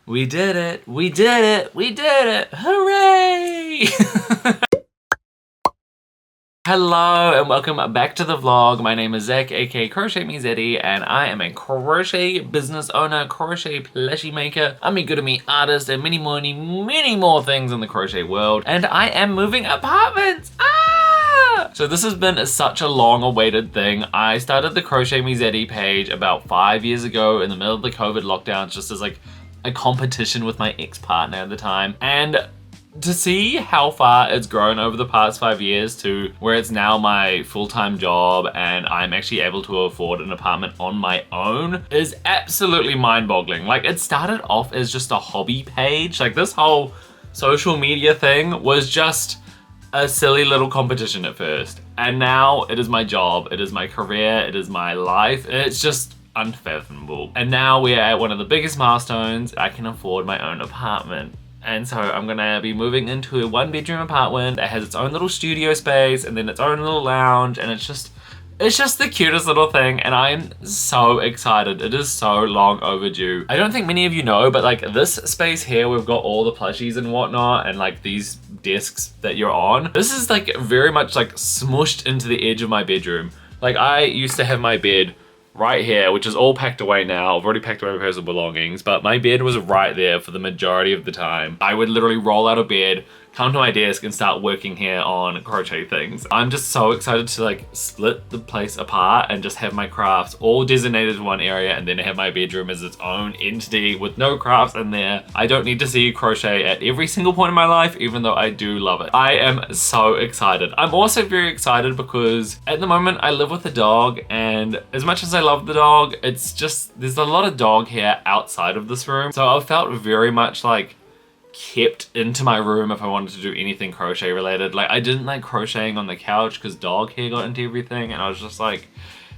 We did it! We did it! We did it! Hooray! Hello and welcome back to the vlog. My name is Zach, aka Crochet Me ZV, and I am a crochet business owner, crochet plushie maker, I'm a good at me artist, and many more things in the crochet world. And I am moving apartments! So this has been such a long awaited thing. I started the Crochet Me ZV page about 5 years ago in the middle of the COVID lockdowns, just as like a competition with my ex-partner at the time. And to see how far it's grown over the past 5 years to where it's now my full-time job and I'm actually able to afford an apartment on my own is absolutely mind-boggling. Like, it started off as just a hobby page. Like, this whole social media thing was just a silly little competition at first. And now it is my job, it is my career, it is my life. It's just unfathomable. And now we are at one of the biggest milestones. I can afford my own apartment. And so I'm gonna be moving into a 1-bedroom apartment that has its own little studio space and then its own little lounge, and it's just the cutest little thing, and I am so excited. It is so long overdue. I don't think many of you know, but like this space here, we've got all the plushies and whatnot, and like these desks that you're on. This is like very much like smushed into the edge of my bedroom. Like, I used to have my bed right here, which is all packed away now. I've already packed away my personal belongings, but my bed was right there for the majority of the time. I would literally roll out of bed, come to my desk, and start working here on crochet things. I'm just so excited to like split the place apart and just have my crafts all designated to one area, and then have my bedroom as its own entity with no crafts in there. I don't need to see crochet at every single point in my life, even though I do love it. I am so excited. I'm also very excited because at the moment I live with a dog, and as much as I love the dog, it's just, there's a lot of dog hair outside of this room. So I felt very much like kept into my room if I wanted to do anything crochet related. Like, I didn't like crocheting on the couch because dog hair got into everything, and I was just like,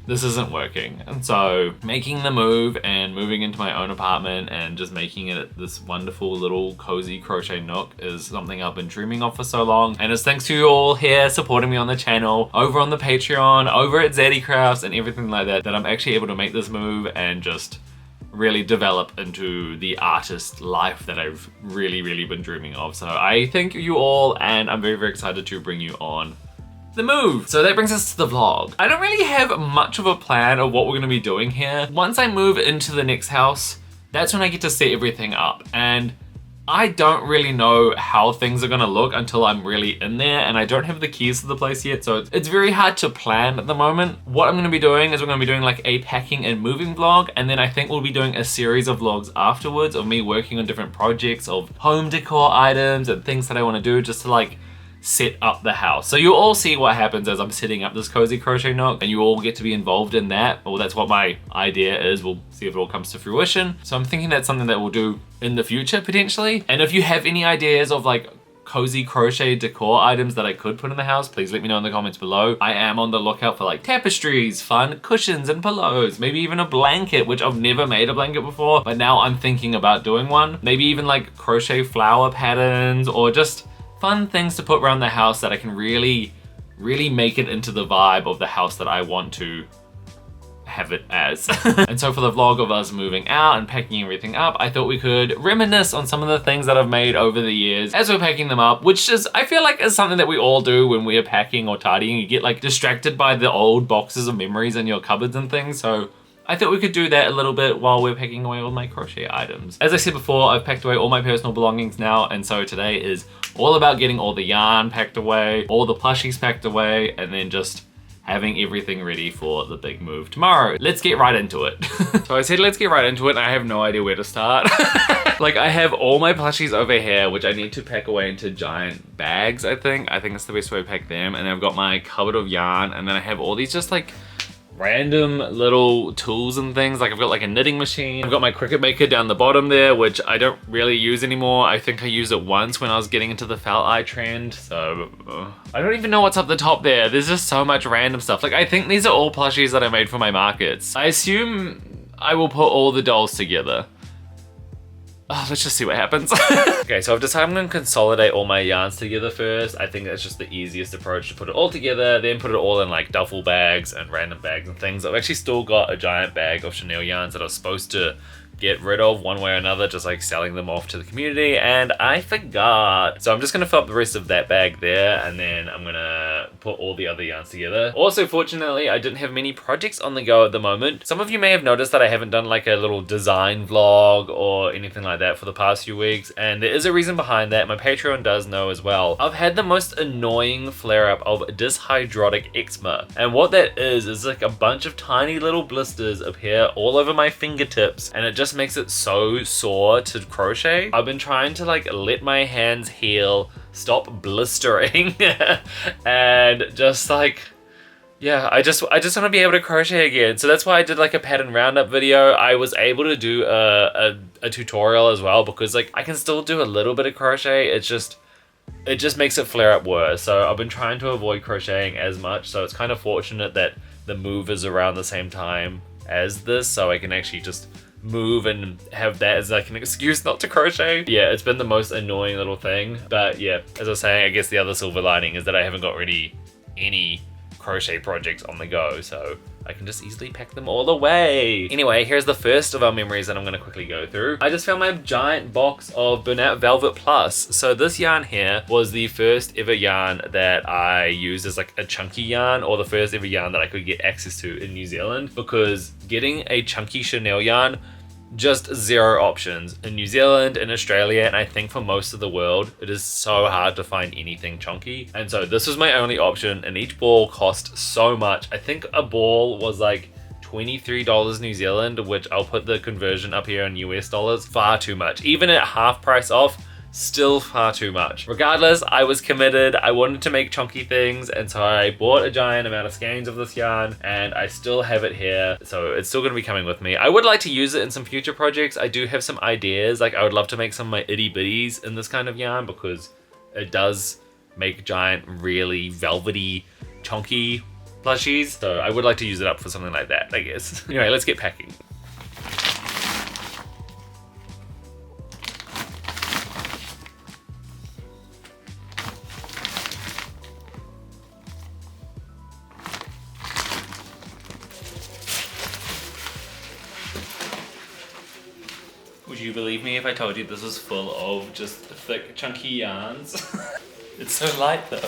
this isn't working. And so making the move and moving into my own apartment and just making it this wonderful little cozy crochet nook is something I've been dreaming of for so long. And it's thanks to you all here supporting me on the channel, over on the Patreon, over at Zaddy Crafts and everything like that, that I'm actually able to make this move and just really develop into the artist life that I've really been dreaming of. So I thank you all, and I'm very excited to bring you on the move. So that brings us to the vlog. I don't really have much of a plan of what we're gonna be doing here. Once I move into the next house, that's when I get to set everything up, and I don't really know how things are gonna look until I'm really in there, and I don't have the keys to the place yet, so it's very hard to plan at the moment. What I'm gonna be doing is we're gonna be doing like a packing and moving vlog, and then I think we'll be doing a series of vlogs afterwards of me working on different projects of home decor items and things that I wanna do just to like set up the house. So you'll all see what happens as I'm setting up this cozy crochet nook, and you all get to be involved in that. Well, that's what my idea is. We'll see if it all comes to fruition. So I'm thinking that's something that we'll do in the future potentially. And if you have any ideas of like cozy crochet decor items that I could put in the house, please let me know in the comments below. I am on the lookout for like tapestries, fun cushions and pillows, maybe even a blanket, which I've never made a blanket before, but now I'm thinking about doing one. Maybe even like crochet flower patterns, or just fun things to put around the house that I can really make it into the vibe of the house that I want to have it as. And so for the vlog of us moving out and packing everything up, I thought we could reminisce on some of the things that I've made over the years as we're packing them up, which is, I feel like, is something that we all do when we are packing or tidying. You get like distracted by the old boxes of memories in your cupboards and things, so I thought we could do that a little bit while we're packing away all my crochet items. As I said before, I've packed away all my personal belongings now, and so today is all about getting all the yarn packed away, all the plushies packed away, and then just having everything ready for the big move tomorrow. Let's get right into it. So I said let's get right into it, and I have no idea where to start. Like, I have all my plushies over here, which I need to pack away into giant bags, I think. I think that's the best way to pack them. And I've got my cupboard of yarn, and then I have all these just like random little tools and things. Like, I've got like a knitting machine. I've got my Cricut Maker down the bottom there, which I don't really use anymore. I think I used it once when I was getting into the felt eye trend. So I don't even know what's up the top there. There's just so much random stuff. Like, I think these are all plushies that I made for my markets. I assume I will put all the dolls together. Let's just see what happens. Okay, so I've decided I'm gonna consolidate all my yarns together first. I think that's just the easiest approach, to put it all together, then put it all in like duffel bags and random bags and things. I've actually still got a giant bag of chenille yarns that I was supposed to get rid of one way or another, just like selling them off to the community, and I forgot. So I'm just gonna fill up the rest of that bag there, and then I'm gonna put all the other yarns together. Also, fortunately, I didn't have many projects on the go at the moment. Some of you may have noticed that I haven't done like a little design vlog or anything like that for the past few weeks, and there is a reason behind that. My Patreon does know as well. I've had the most annoying flare-up of dyshydrotic eczema, and what that is like a bunch of tiny little blisters appear all over my fingertips, and it just makes it so sore to crochet. I've been trying to like let my hands heal, stop blistering, and just like, yeah, I just want to be able to crochet again. So that's why I did like a pattern roundup video. I was able to do a tutorial as well, because like I can still do a little bit of crochet. It just makes it flare up worse. So I've been trying to avoid crocheting as much. So it's kind of fortunate that the move is around the same time as this, so I can actually just move and have that as like an excuse not to crochet. Yeah, it's been the most annoying little thing. But yeah, as I was saying, I guess the other silver lining is that I haven't got really any crochet projects on the go, so I can just easily pack them all away. Anyway, here's the first of our memories that I'm gonna quickly go through. I just found my giant box of Burnout Velvet Plus. So this yarn here was the first ever yarn that I used as like a chunky yarn, or the first ever yarn that I could get access to in New Zealand, because getting a chunky chenille yarn, just zero options. In New Zealand, in Australia, and I think for most of the world, it is so hard to find anything chunky. And so this was my only option, and each ball cost so much. I think a ball was like $23 New Zealand, which I'll put the conversion up here in US dollars. Far too much. Even at half price off, still far too much. Regardless, I was committed. I wanted to make chunky things, and so I bought a giant amount of skeins of this yarn, and I still have it here, so it's still going to be coming with me. I would like to use it in some future projects. I do have some ideas. Like, I would love to make some of my itty bitties in this kind of yarn, because it does make giant, really velvety, chunky plushies. So I would like to use it up for something like that, I guess. Anyway, let's get packing. Would you believe me if I told you this was full of just thick, chunky yarns? It's so light though.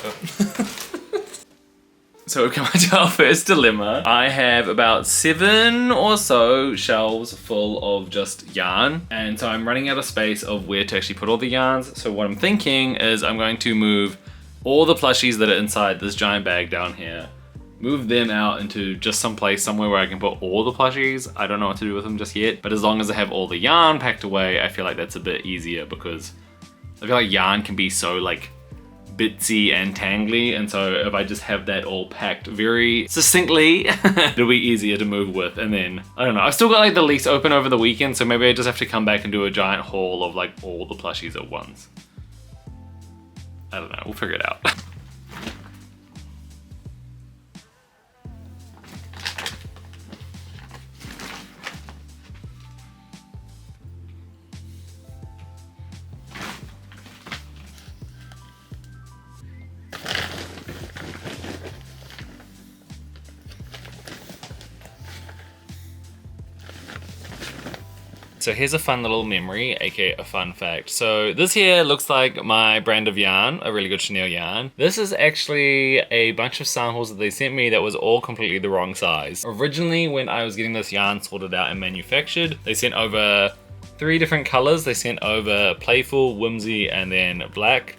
So we've come to our first dilemma. I have about 7 or so shelves full of just yarn, and so I'm running out of space of where to actually put all the yarns. So what I'm thinking is I'm going to move all the plushies that are inside this giant bag down here, move them out into just some place somewhere where I can put all the plushies. I don't know what to do with them just yet, but as long as I have all the yarn packed away, I feel like that's a bit easier, because I feel like yarn can be so like bitsy and tangly, and so if I just have that all packed very succinctly, it'll be easier to move with. And then, I don't know, I've still got like the lease open over the weekend, so maybe I just have to come back and do a giant haul of like all the plushies at once. I don't know, we'll figure it out. So here's a fun little memory, aka a fun fact. So this here looks like my brand of yarn, a really good chenille yarn. This is actually a bunch of samples that they sent me that was all completely the wrong size. Originally, when I was getting this yarn sorted out and manufactured, they sent over 3 different colors. They sent over Playful, Whimsy, and then Black.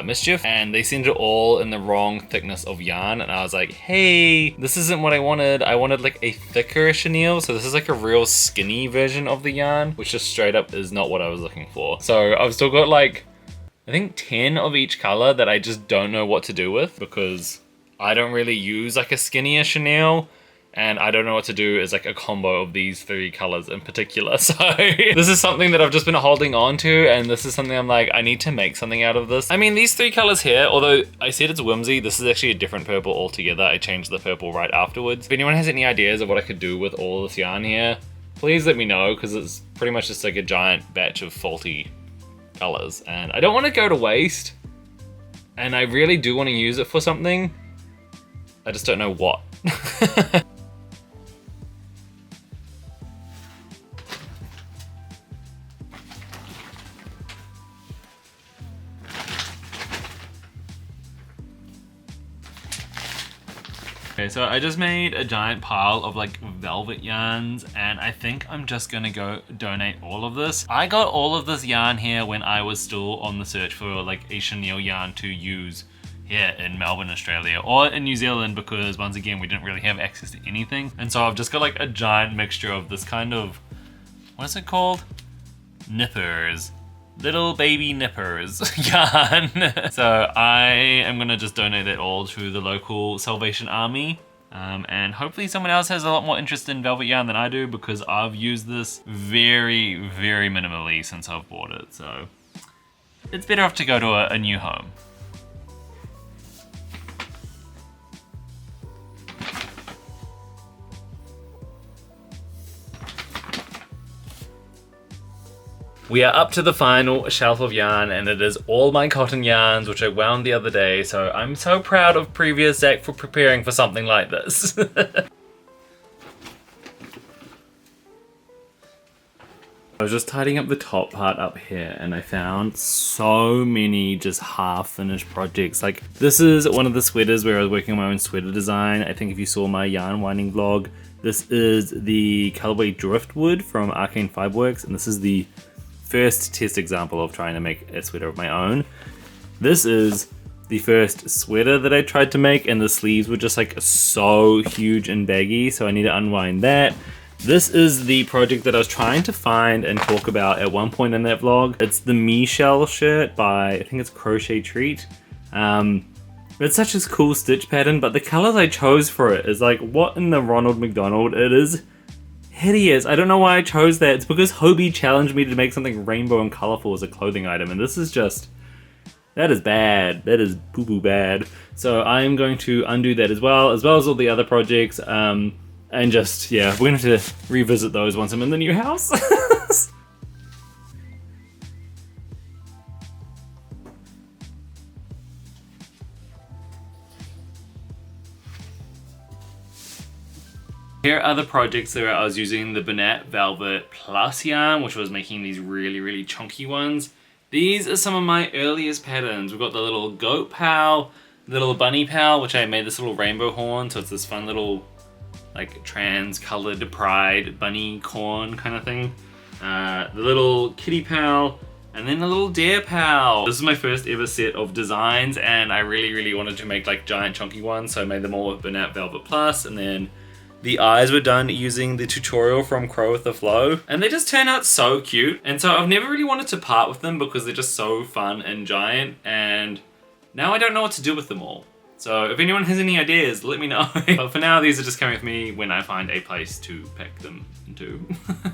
Mischief, and they sent it all in the wrong thickness of yarn, and I was like, hey, this isn't what I wanted. I wanted like a thicker chenille, so this is like a real skinny version of the yarn, which just straight up is not what I was looking for. So I've still got like, I think 10 of each color that I just don't know what to do with, because I don't really use like a skinnier chenille, and I don't know what to do as like a combo of these 3 colors in particular. So this is something that I've just been holding on to, and this is something I'm like, I need to make something out of this. I mean, these 3 colors here, although I said it's Whimsy, this is actually a different purple altogether. I changed the purple right afterwards. If anyone has any ideas of what I could do with all this yarn here, please let me know, because it's pretty much just like a giant batch of faulty colors, and I don't want to go to waste, and I really do want to use it for something. I just don't know what. Okay, so I just made a giant pile of like velvet yarns, and I think I'm just gonna go donate all of this. I got all of this yarn here when I was still on the search for like a chenille yarn to use here in Melbourne, Australia, or in New Zealand, because once again, we didn't really have access to anything. And so I've just got like a giant mixture of this kind of, what is it called? Nippers. Little baby nippers yarn. So I am gonna just donate it all to the local Salvation Army. And hopefully someone else has a lot more interest in velvet yarn than I do, because I've used this very, very minimally since I've bought it. So it's better off to go to a new home. We are up to the final shelf of yarn, and it is all my cotton yarns, which I wound the other day, so I'm so proud of previous Zach for preparing for something like this. I was just tidying up the top part up here, and I found so many just half-finished projects. Like, this is one of the sweaters where I was working on my own sweater design. I think if you saw my yarn winding vlog, this is the colorway Driftwood from Arcane Fiberworks, and this is the first test example of trying to make a sweater of my own. This is the first sweater that I tried to make, and the sleeves were just like so huge and baggy, so I need to unwind that. This is the project that I was trying to find and talk about at one point in that vlog. It's the Michelle shirt by, I think it's Crochet Treat. It's such a cool stitch pattern, but the colors I chose for it is like, what in the Ronald McDonald? It is hideous. I don't know why I chose that. It's because Hobie challenged me to make something rainbow and colorful as a clothing item, and this is just, that is bad. That is boo-boo bad. So I am going to undo that as well as all the other projects, and just, yeah, we're gonna have to revisit those once I'm in the new house. Here are the projects where I was using the Bernat Velvet Plus yarn, which was making these really, really chunky ones. These are some of my earliest patterns. We've got the little goat pal, the little bunny pal, which I made this little rainbow horn, so it's this fun little like trans-colored pride bunny corn kind of thing. The little kitty pal, and then the little deer pal. This is my first ever set of designs, and I really, really wanted to make like giant chunky ones, so I made them all with Bernat Velvet Plus, and then the eyes were done using the tutorial from Crow with the Flow, and they just turn out so cute. And so I've never really wanted to part with them because they're just so fun and giant, and now I don't know what to do with them all. So if anyone has any ideas, let me know. But for now, these are just coming with me when I find a place to pack them into.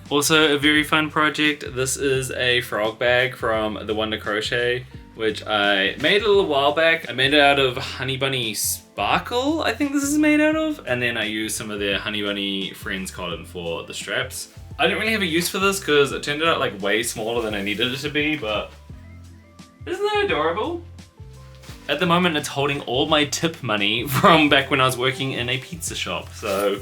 Also, a very fun project. This is a frog bag from the Wonder Crochet, which I made a little while back. I made it out of Honey Bunny Sparkle, I think this is made out of. And then I used some of their Honey Bunny Friends cotton for the straps. I didn't really have a use for this because it turned out like way smaller than I needed it to be, but isn't that adorable? At the moment, it's holding all my tip money from back when I was working in a pizza shop, so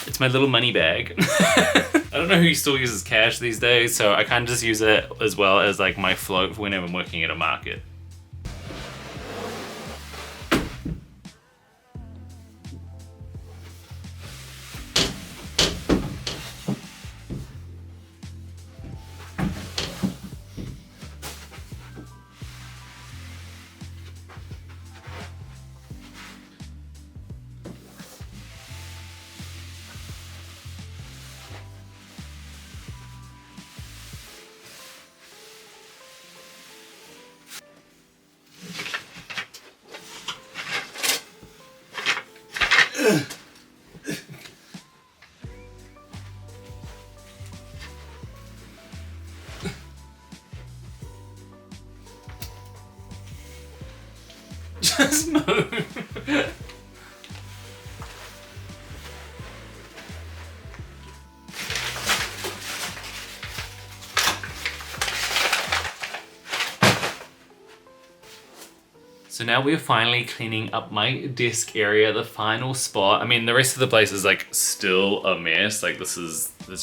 it's my little money bag. I don't know who still uses cash these days, so I kind of just use it as well as like my float for whenever I'm working at a market. Just move. So now we're finally cleaning up my desk area, the final spot. I mean, the rest of the place is like still a mess. Like it's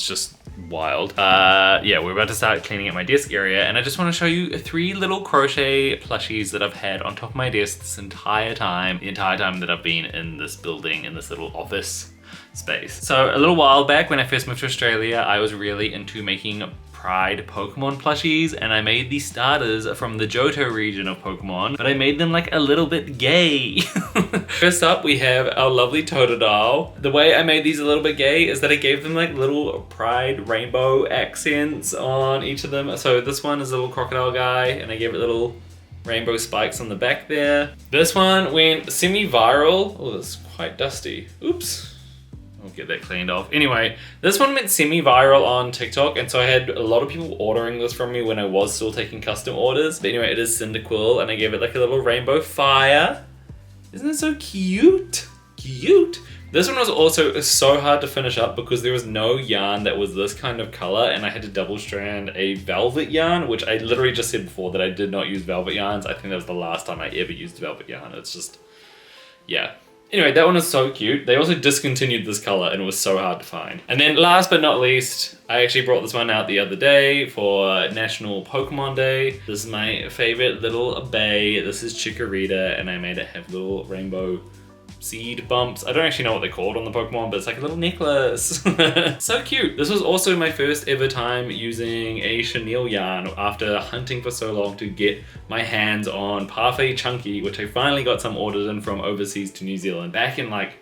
just wild. Yeah, we're about to start cleaning up my desk area, and I just want to show you 3 little crochet plushies that I've had on top of my desk this entire time, the entire time that I've been in this building, in this little office space. So a little while back when I first moved to Australia, I was really into making Pride Pokemon plushies, and I made these starters from the Johto region of Pokemon, but I made them like a little bit gay. First up, we have our lovely Totodile. The way I made these a little bit gay is that I gave them like little Pride rainbow accents on each of them. So this one is a little crocodile guy, and I gave it little rainbow spikes on the back there. This one went semi-viral. Oh, that's quite dusty. Oops. I'll get that cleaned off. Anyway, this one went semi-viral on TikTok, and so I had a lot of people ordering this from me when I was still taking custom orders. But anyway, it is Cyndaquil, and I gave it like a little rainbow fire. Isn't it so cute? Cute! This one was also so hard to finish up because there was no yarn that was this kind of color, and I had to double strand a velvet yarn, which I literally just said before that I did not use velvet yarns. I think that was the last time I ever used velvet yarn. It's just, yeah. Anyway, that one is so cute. They also discontinued this color and it was so hard to find. And then last but not least, I actually brought this one out the other day for National Pokemon Day. This is my favorite little bay. This is Chikorita, and I made it have little rainbow seed bumps. I don't actually know what they're called on the Pokemon, but it's like a little necklace. So cute. This was also my first ever time using a chenille yarn after hunting for so long to get my hands on Parfait Chunky, which I finally got some orders in from overseas to New Zealand back in like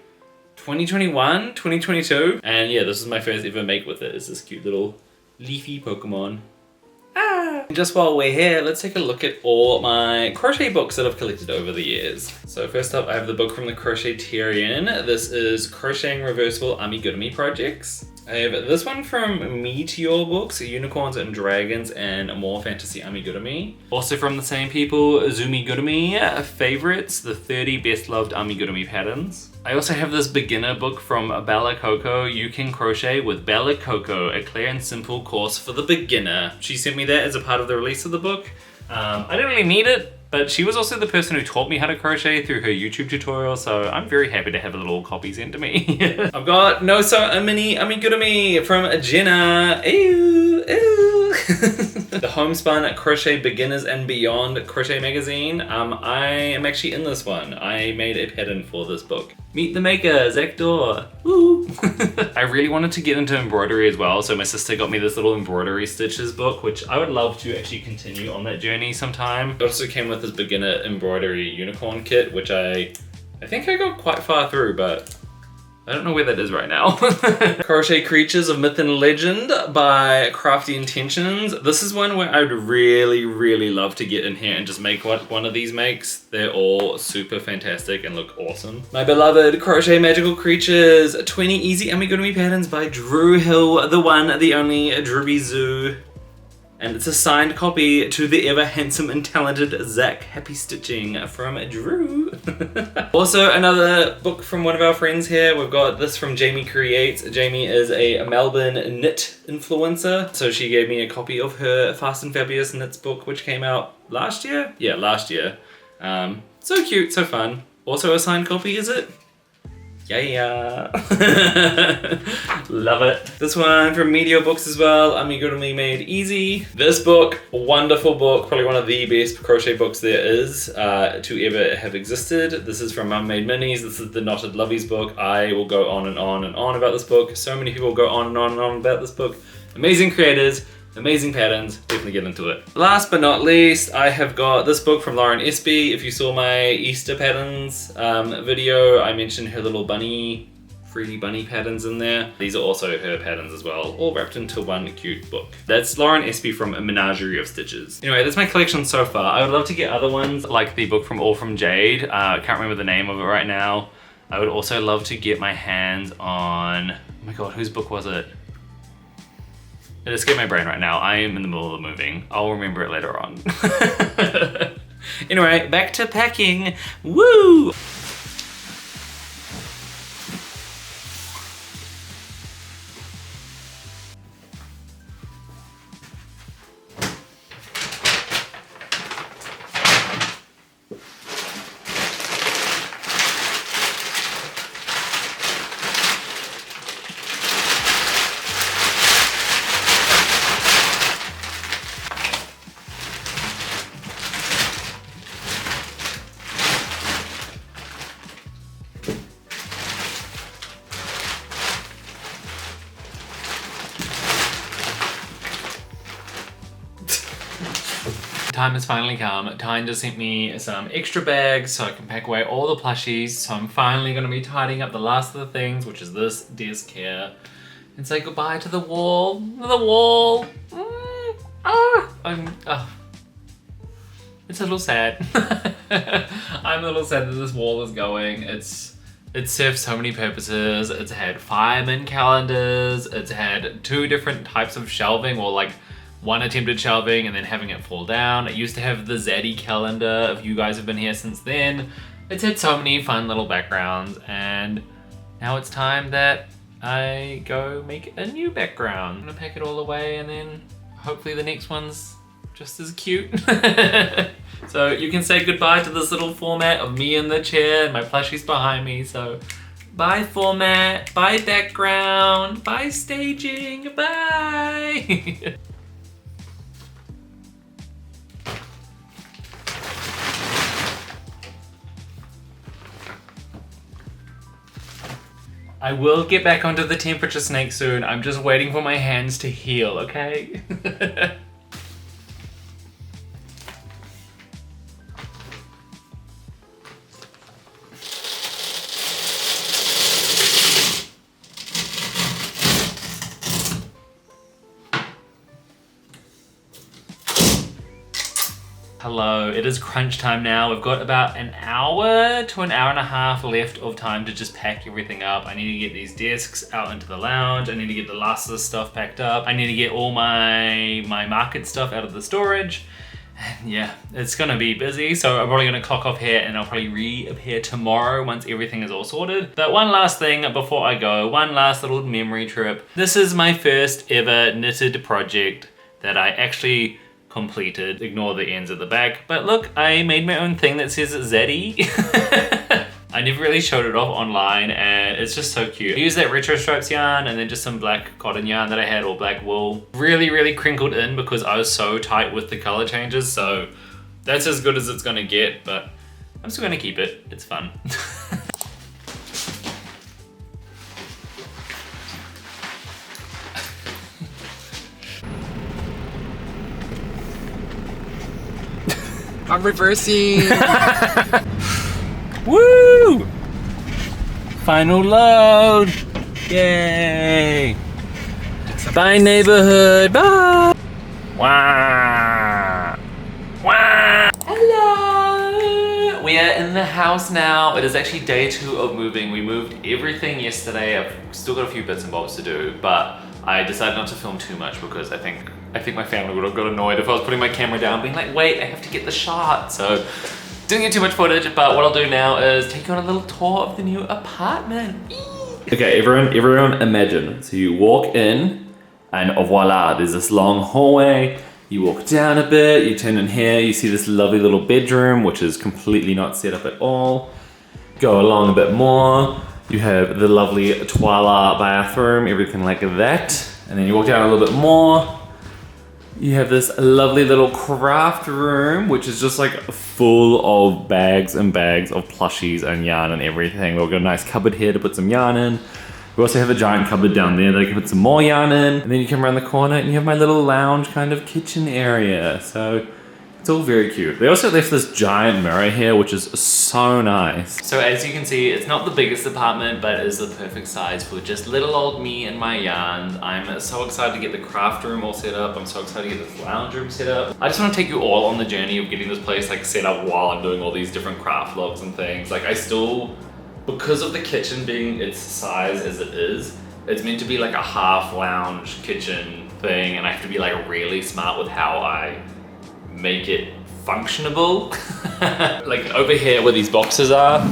2021, 2022. And yeah, this is my first ever make with it. It's this cute little leafy Pokemon. Just while we're here, let's take a look at all my crochet books that I've collected over the years. So first up, I have the book from the Crochetarian. This is Crocheting Reversible Amigurumi Projects. I have this one from Meteor Books, Unicorns and Dragons and More Fantasy Amigurumi. Also from the same people, Zumigurumi Favorites, the 30 Best Loved Amigurumi Patterns. I also have this beginner book from Bella Coco, You Can Crochet with Bella Coco, a clear and simple course for the beginner. She sent me that as a part of the release of the book. I didn't really need it, but she was also the person who taught me how to crochet through her YouTube tutorial, so I'm very happy to have a little copy sent to me. I've got No So Mini Amigurumi from Jenna. Ew, ew. The Homespun Crochet Beginners and Beyond Crochet Magazine. I am actually in this one. I made a pattern for this book. Meet the maker, Zach Dorr. Woo! I really wanted to get into embroidery as well, so my sister got me this little embroidery stitches book, which I would love to actually continue on that journey sometime. It also came with this beginner embroidery unicorn kit, which I think I got quite far through, but I don't know where that is right now. Crochet Creatures of Myth and Legend by Crafty Intentions. This is one where I'd really, really love to get in here and just make what one of these makes. They're all super fantastic and look awesome. My beloved Crochet Magical Creatures, 20 Easy Amigurumi Patterns by Drew Hill, the one, the only, Drewby Zoo. And it's a signed copy to the ever handsome and talented Zach. Happy stitching from Drew. Also another book from one of our friends here. We've got this from Jamie Creates. Jamie is a Melbourne knit influencer. So she gave me a copy of her Fast and Fabulous Knits book, which came out last year? Yeah, last year. So cute, so fun. Also a signed copy, is it? Yeah. Love it. This one from Meteor Books as well, Amigurumi Made Easy. This book, wonderful book, probably one of the best crochet books there is to ever have existed. This is from Mum Made Minis. This is the Knotted Lovies book. I will go on and on and on about this book. So many people go on and on and on about this book. Amazing creators. Amazing patterns, definitely get into it. Last but not least, I have got this book from Lauren Espy. If you saw my Easter patterns video, I mentioned her little bunny, fruity bunny patterns in there. These are also her patterns as well, all wrapped into one cute book. That's Lauren Espy from A Menagerie of Stitches. Anyway, that's my collection so far. I would love to get other ones, like the book from All From Jade. I can't remember the name of it right now. I would also love to get my hands on, oh my god, whose book was it? It escaped my brain right now. I am in the middle of moving. I'll remember it later on. Anyway, back to packing. Woo! time has finally come. Tyne just sent me some extra bags so I can pack away all the plushies. So I'm finally going to be tidying up the last of the things, which is this desk here, and say goodbye to the wall. The wall. It's a little sad. I'm a little sad that this wall is going. It served so many purposes. It's had fireman calendars. It's had 2 different types of shelving, or like one attempted shelving and then having it fall down. It used to have the Zaddy calendar, if you guys have been here since then. It's had so many fun little backgrounds, and now it's time that I go make a new background. I'm gonna pack it all away, and then hopefully the next one's just as cute. So you can say goodbye to this little format of me in the chair and my plushies behind me. So bye format, bye background, bye staging, bye. I will get back onto the temperature snake soon. I'm just waiting for my hands to heal, okay? Hello, it is crunch time now. We've got about an hour to an hour and a half left of time to just pack everything up. I need to get these desks out into the lounge. I need to get the last of the stuff packed up. I need to get all my market stuff out of the storage. And yeah, it's gonna be busy. So I'm probably gonna clock off here, and I'll probably reappear tomorrow once everything is all sorted. But one last thing before I go, one last little memory trip. This is my first ever knitted project that I actually completed. Ignore the ends at the back. But look, I made my own thing that says Zaddy. I never really showed it off online, and it's just so cute. I used that retro stripes yarn and then just some black cotton yarn that I had, or black wool. Really, really crinkled in because I was so tight with the color changes. So that's as good as it's gonna get, but I'm still gonna keep it. It's fun. I'm reversing. Woo! Final load. Yay! Bye neighborhood. Bye. Wow. Wow. Hello. We are in the house now. It is actually day 2 of moving. We moved everything yesterday. I've still got a few bits and bobs to do, but I decided not to film too much because I think my family would have got annoyed if I was putting my camera down being like, wait, I have to get the shot. So didn't get too much footage, but what I'll do now is take you on a little tour of the new apartment. Okay, everyone imagine. So you walk in and voila, there's this long hallway. You walk down a bit, you turn in here, you see this lovely little bedroom, which is completely not set up at all. Go along a bit more. You have the lovely toilet bathroom, everything like that. And then you walk down a little bit more. You have this lovely little craft room, which is just like full of bags and bags of plushies and yarn and everything. We've got a nice cupboard here to put some yarn in. We also have a giant cupboard down there that I can put some more yarn in. And then you come around the corner and you have my little lounge kind of kitchen area. So it's all very cute. They also left this giant mirror here, which is so nice. So as you can see, it's not the biggest apartment, but it is the perfect size for just little old me and my yarns. I'm so excited to get the craft room all set up. I'm so excited to get this lounge room set up. I just want to take you all on the journey of getting this place like set up while I'm doing all these different craft logs and things. Like I still, because of the kitchen being its size as it is, it's meant to be like a half lounge kitchen thing, and I have to be like really smart with how I make it functionable. Like over here where these boxes are,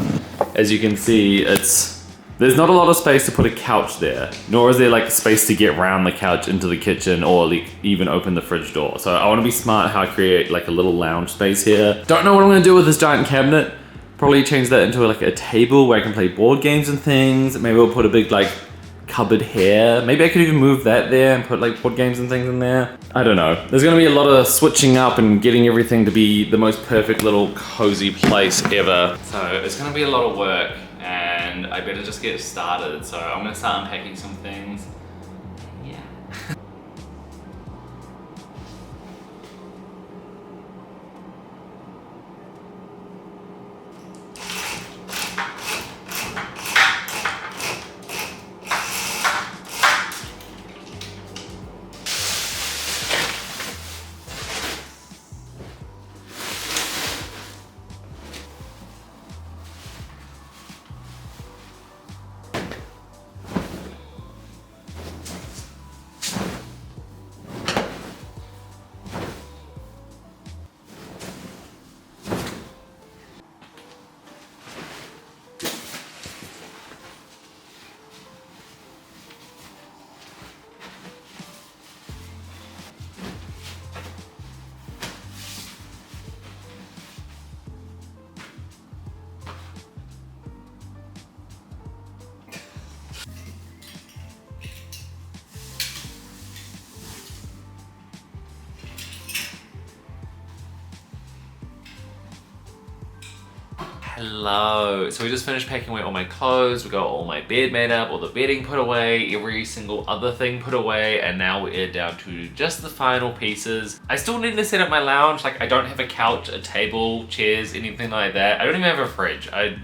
as you can see, there's not a lot of space to put a couch there, nor is there like space to get around the couch into the kitchen or like even open the fridge door. So I want to be smart how I create like a little lounge space here. Don't know what I'm going to do with this giant cabinet. Probably change that into like a table where I can play board games and things. Maybe we'll put a big like cupboard here. Maybe I could even move that there and put like board games and things in there. I don't know. There's gonna be a lot of switching up and getting everything to be the most perfect little cozy place ever. So it's gonna be a lot of work, and I better just get started. So I'm gonna start unpacking some things. Yeah. Hello. So we just finished packing away all my clothes, we got all my bed made up, all the bedding put away, every single other thing put away, and now we're down to just the final pieces. I still need to set up my lounge. Like, I don't have a couch, a table, chairs, anything like that. I don't even have a fridge. I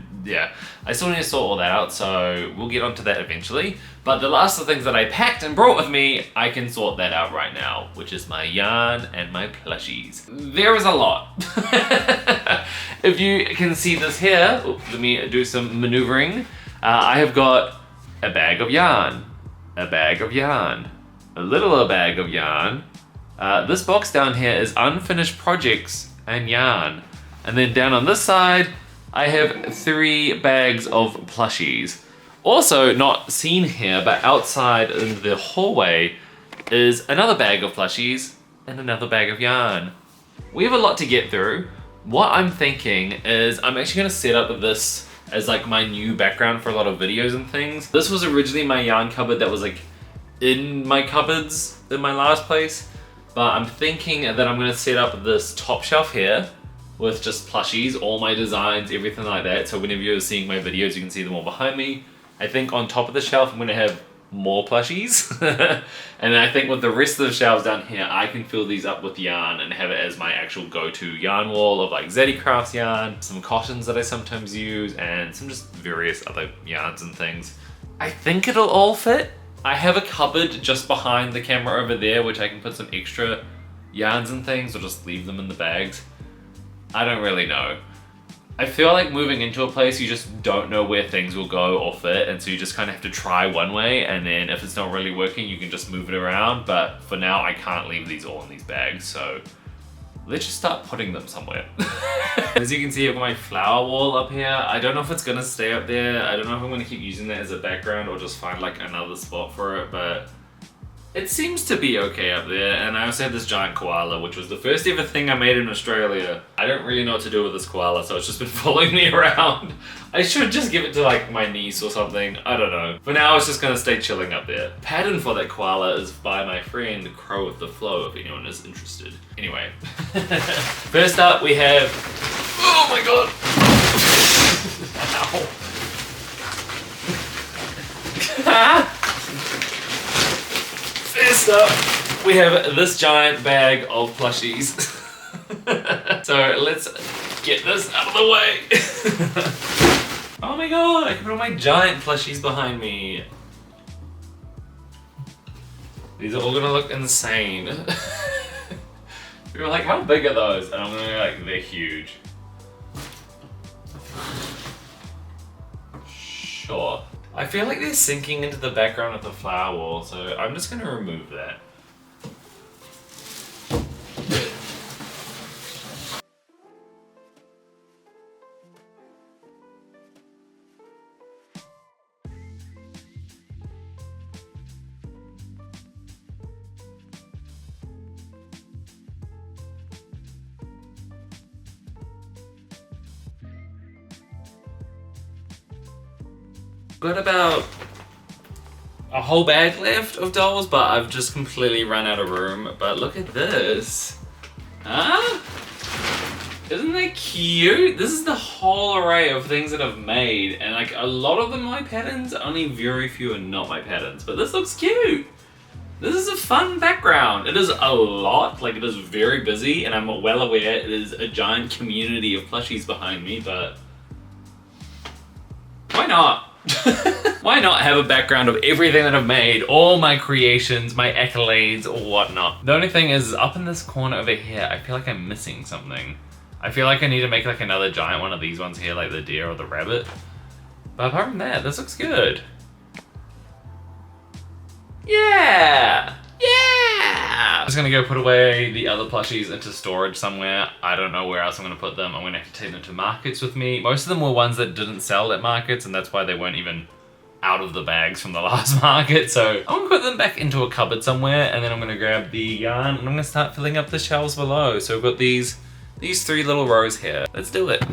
still need to sort all that out, so we'll get onto that eventually. But the last of the things that I packed and brought with me, I can sort that out right now, which is my yarn and my plushies. There is a lot. If you can see this here, let me do some maneuvering. I have got a bag of yarn, a bag of yarn, a little bag of yarn. This box down here is unfinished projects and yarn. And then down on this side, I have 3 bags of plushies. Also, not seen here, but outside in the hallway is another bag of plushies and another bag of yarn. We have a lot to get through. What I'm thinking is I'm actually gonna set up this as like my new background for a lot of videos and things. This was originally my yarn cupboard that was like in my cupboards in my last place, but I'm thinking that I'm gonna set up this top shelf here with just plushies, all my designs, everything like that. So whenever you're seeing my videos, you can see them all behind me. I think on top of the shelf, I'm gonna have more plushies. And then I think with the rest of the shelves down here, I can fill these up with yarn and have it as my actual go-to yarn wall of like Zaddy Crafts yarn, some cottons that I sometimes use, and some just various other yarns and things. I think it'll all fit. I have a cupboard just behind the camera over there, which I can put some extra yarns and things, or just leave them in the bags. I don't really know. I feel like moving into a place, you just don't know where things will go or fit, and so you just kind of have to try one way, and then if it's not really working, you can just move it around. But for now, I can't leave these all in these bags, so let's just start putting them somewhere. As you can see, I've got my flower wall up here. I don't know if it's gonna stay up there. I don't know if I'm gonna keep using that as a background or just find like another spot for it, but it seems to be okay up there. And I also have this giant koala, which was the first ever thing I made in Australia. I don't really know what to do with this koala, so it's just been following me around. I should just give it to like my niece or something. I don't know. For now, it's just gonna stay chilling up there. Pattern for that koala is by my friend Crow with the Flow, if anyone is interested. Anyway. First up, we have... Oh my god! Ow. First up, we have this giant bag of plushies. So let's get this out of the way. Oh my god, I can put all my giant plushies behind me. These are all gonna look insane. People are like, how big are those? And I'm gonna be like, they're huge. Sure. I feel like they're sinking into the background of the flower wall, so I'm just gonna remove that. Got about a whole bag left of dolls, but I've just completely run out of room. But look at this. Huh? Isn't that cute? This is the whole array of things that I've made, and like a lot of them are my patterns, only very few are not my patterns. But this looks cute. This is a fun background. It is a lot, like it is very busy, and I'm well aware it is a giant community of plushies behind me, but why not? Why not have a background of everything that I've made, all my creations, my accolades, or whatnot. The only thing is, up in this corner over here, I feel like I'm missing something. I feel like I need to make like another giant one of these ones here, like the deer or the rabbit. But apart from that, this looks good. Yeah! Yeah! I'm just gonna go put away the other plushies into storage somewhere. I don't know where else I'm gonna put them. I'm gonna have to take them to markets with me. Most of them were ones that didn't sell at markets, and that's why they weren't even out of the bags from the last market. So I'm gonna put them back into a cupboard somewhere, and then I'm gonna grab the yarn and I'm gonna start filling up the shelves below. So we've got these 3 little rows here. Let's do it.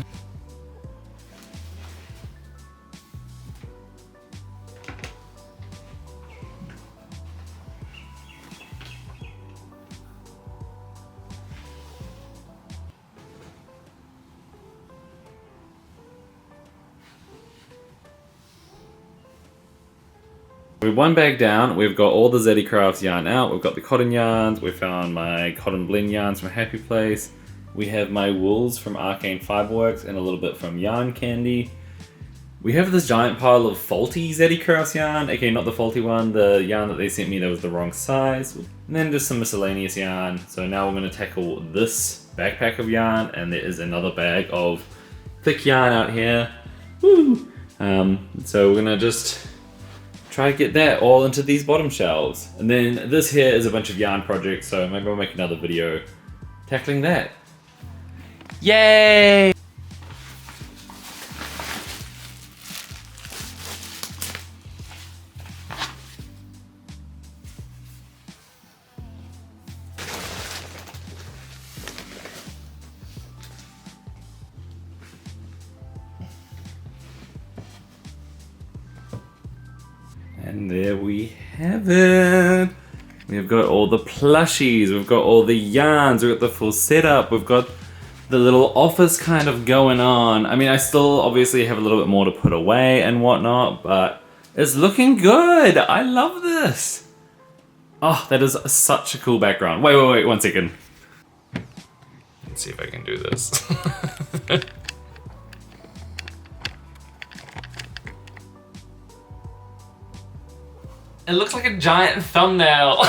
We're one bag down. We've got all the ZV Crafts yarn out. We've got the cotton yarns. We found my cotton blend yarns from Happy Place. We have my wools from Arcane Fiberworks and a little bit from Yarn Candy. We have this giant pile of faulty ZV Crafts yarn. Okay, not the faulty one. The yarn that they sent me that was the wrong size. And then just some miscellaneous yarn. So now we're going to tackle this backpack of yarn, and there is another bag of thick yarn out here. Woo! So we're going to just try to get that all into these bottom shelves. And then this here is a bunch of yarn projects, so maybe I'll make another video tackling that. Yay! And there we have it. We've got all the plushies, we've got all the yarns, we've got the full setup, we've got the little office kind of going on. I mean, I still obviously have a little bit more to put away and whatnot, but it's looking good. I love this. Oh, that is such a cool background. Wait, 1 second. Let's see if I can do this. It looks like a giant thumbnail.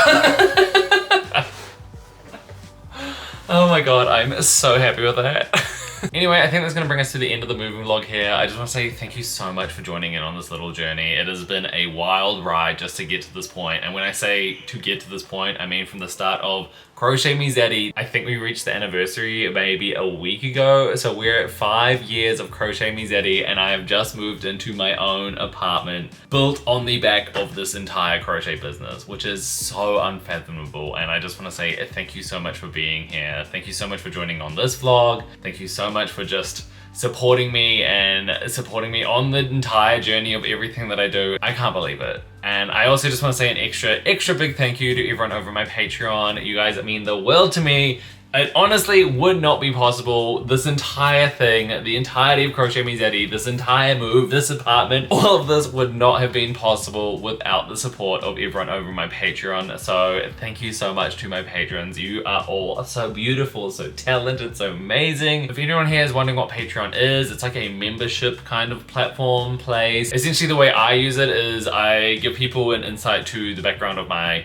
Oh my god, I'm so happy with that. Anyway, I think that's gonna bring us to the end of the moving vlog here. I just want to say thank you so much for joining in on this little journey. It has been a wild ride just to get to this point. And when I say to get to this point, I mean from the start of Crochet Me ZV. I think we reached the anniversary maybe a week ago. So we're at 5 years of Crochet Me ZV, and I have just moved into my own apartment built on the back of this entire crochet business, which is so unfathomable. And I just want to say thank you so much for being here. Thank you so much for joining on this vlog. Thank you so much for just supporting me and supporting me on the entire journey of everything that I do. I can't believe it. And I also just want to say an extra big thank you to everyone over my Patreon. You guys mean the world to me. It honestly would not be possible. This entire thing, the entirety of Crochet Me ZV, this entire move, this apartment, all of this would not have been possible without the support of everyone over my Patreon. So thank you so much to my patrons. You are all so beautiful, so talented, so amazing. If anyone here is wondering what Patreon is, it's like a membership kind of platform place. Essentially the way I use it is I give people an insight to the background of my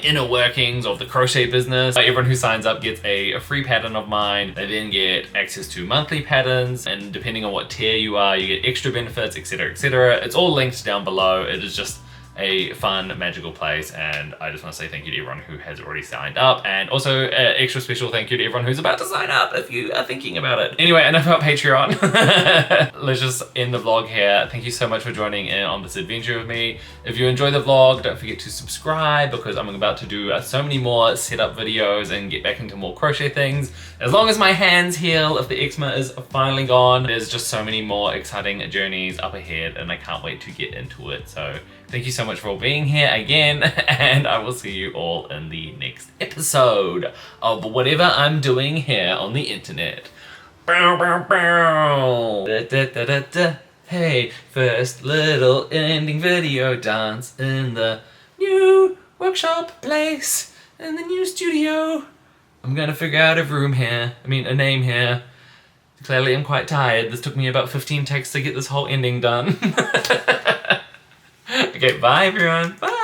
inner workings of the crochet business. Everyone who signs up gets a free pattern of mine. They then get access to monthly patterns, and depending on what tier you are, you get extra benefits, etc, etc. It's all linked down below. It is just a fun, magical place, and I just want to say thank you to everyone who has already signed up, and also an extra special thank you to everyone who's about to sign up if you are thinking about it. Anyway, enough about Patreon. Let's just end the vlog here. Thank you so much for joining in on this adventure with me. If you enjoy the vlog, don't forget to subscribe, because I'm about to do so many more setup videos and get back into more crochet things. As long as my hands heal, if the eczema is finally gone, there's just so many more exciting journeys up ahead, and I can't wait to get into it. So thank you so much for all being here again, and I will see you all in the next episode of whatever I'm doing here on the internet. Bow, bow, bow. Da, da, da, da, da. Hey, first little ending video dance in the new workshop place, in the new studio. I'm gonna figure out a name here. Clearly I'm quite tired. This took me about 15 takes to get this whole ending done. Okay, bye everyone. Bye.